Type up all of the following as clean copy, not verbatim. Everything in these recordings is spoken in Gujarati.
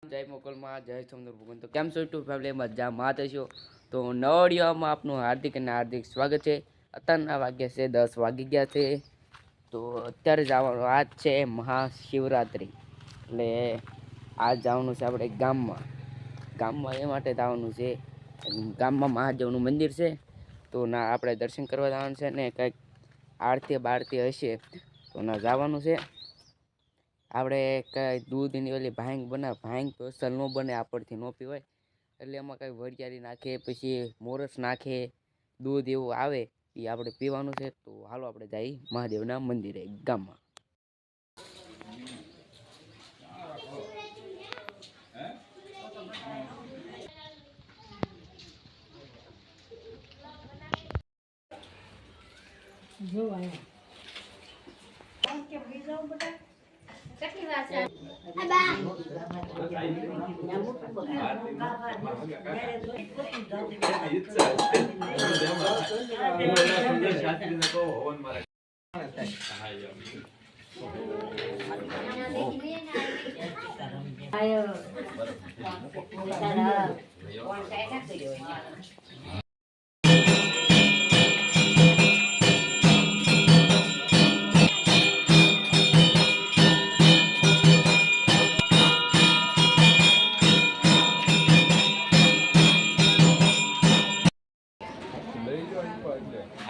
જય મોકલમાં જય સમુદ્ર ભગવાન. તો કેમ છો યુટ્યુબ ફેમિલી? મજામાં થશો તો નવડિયામાં આપનું હાર્દિક અને હાર્દિક સ્વાગત છે. અત્યારના વાગ્યા છે 10 વાગી ગયા છે. તો અત્યારે જવાનું આજ છે મહાશિવરાત્રિ, એટલે આજ જવાનું છે આપણે ગામમાં એ માટે જવાનું છે. ગામમાં મહાદેવનું મંદિર છે, તો ના આપણે દર્શન કરવા જવાનું છે ને કંઈક આરતી બારતી હશે તો ના જવાનું છે. આપણે કઈ દૂધની ઓલી ભાંગ તો અસલ ન બને, આપણથી ન પીવાય, એટલે એમાં કઈ વરિયાળી નાખે, પછી મોરસ નાખે, દૂધ એવું આવે એ આપણે પીવાનું છે. તો હાલો આપણે જઈ મહાદેવના મંદિરે ગામમાં.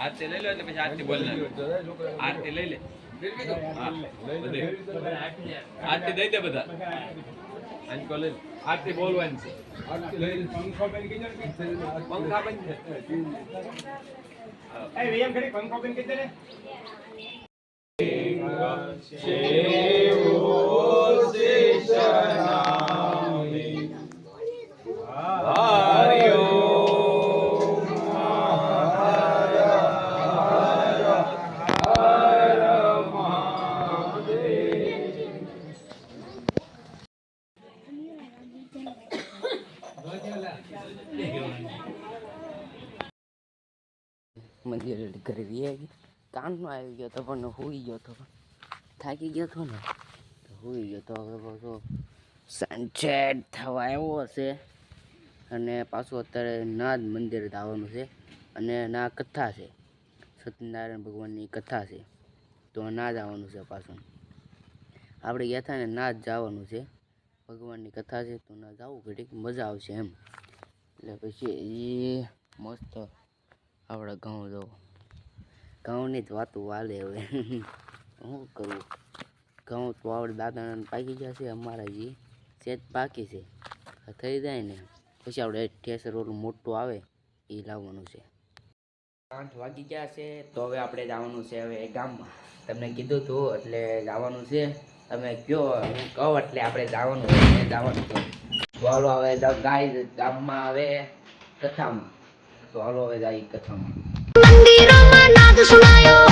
आरती ले लो એટલે પછી आरती બોલ ના आरती લઈ લે आरती દઈ દે બધા આંકો લઈ आरती બોલવાની છે आरती લઈ પંખો બેન કીધો પંખા બેન એ વેમ ઘડી પંખો બેન કીધે ને શિવો શેષનામી હરિયો મંદિર ઘરે આવી કામનો આવી ગયો તો પણ હોઈ ગયો તો, થાકી ગયો હતો ને તો હોઈ ગયો તો. હવે પાછો સનસેટ થવા આવ્યો હશે અને પાછું અત્યારે નાદ મંદિર આવવાનું છે અને ના કથા છે, સત્યનારાયણ ભગવાનની કથા છે, તો ના જ આવવાનું છે. પાછું આપણે ગયા હતા ને ના જ જવાનું છે, ભગવાનની કથા છે તો ના જવું, ઘડીક મજા આવશે એમ. એટલે પછી એ મસ્ત આપણે ઘઉં જવું, ઘઉંની જ વાતું વાલે. હવે શું કરવું, ઘઉં તો આપણે દાદાને પાકી ગયા છે, અમારા જે સેજ બાકી છે. થઈ જાય ને પછી આપણે ઠેસર ઓલું મોટું આવે એ લાવવાનું છે. 8 વાગી ગયા છે તો હવે આપણે જવાનું છે હવે ગામમાં. તમને કીધું હતું એટલે જવાનું છે, તમે કયો હું કહું એટલે આપણે જવાનું છે. હાલો હવે ગાય ગામમાં આવે કથામાં, તો હાલો હવે જાય કથામાં. મંદિરોમાં નાદ સુનાયો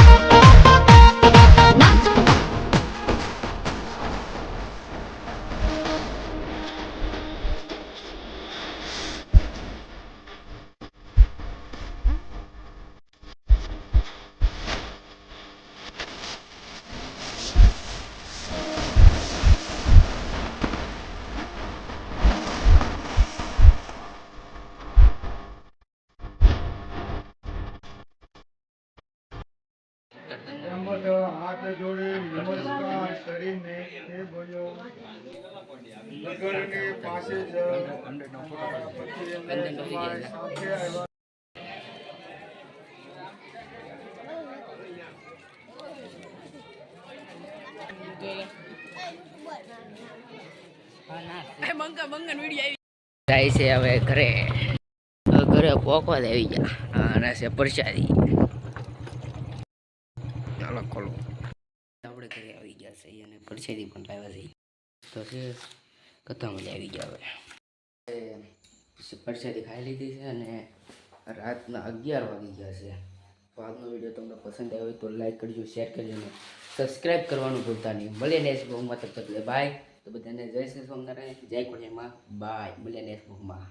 હાથ જોડી નમસ્કાર કરીને એ બોલ્યો નગરની પાસે જ જાય છે હવે ઘરે પોકવા આવી ગયા અને છે પ્રસાદી. ચાલો ખોલો, આપણે ઘરે આવી ગયા છે અને પ્રસાદી પણ લાવ્યા છે તો છે કથામાં જ આવી ગયા. હવે પ્રસાદી ખાઈ લીધી છે અને રાતના 11 વાગી ગયા છે. તો આજનો વિડીયો તમને પસંદ આવ્યો હોય તો લાઈક કરજો, શેર કરજો અને સબસ્ક્રાઈબ કરવાનું ભૂલતા નહીં. મળીએ નેક્સ્ટ બ્લોગમાં, તબ તક બાય. તો બધાને જય શ્રી સોમનારાયણ, જય કોળીમાં, બાય. મળીએ નેક્સ્ટ બ્લોગમાં.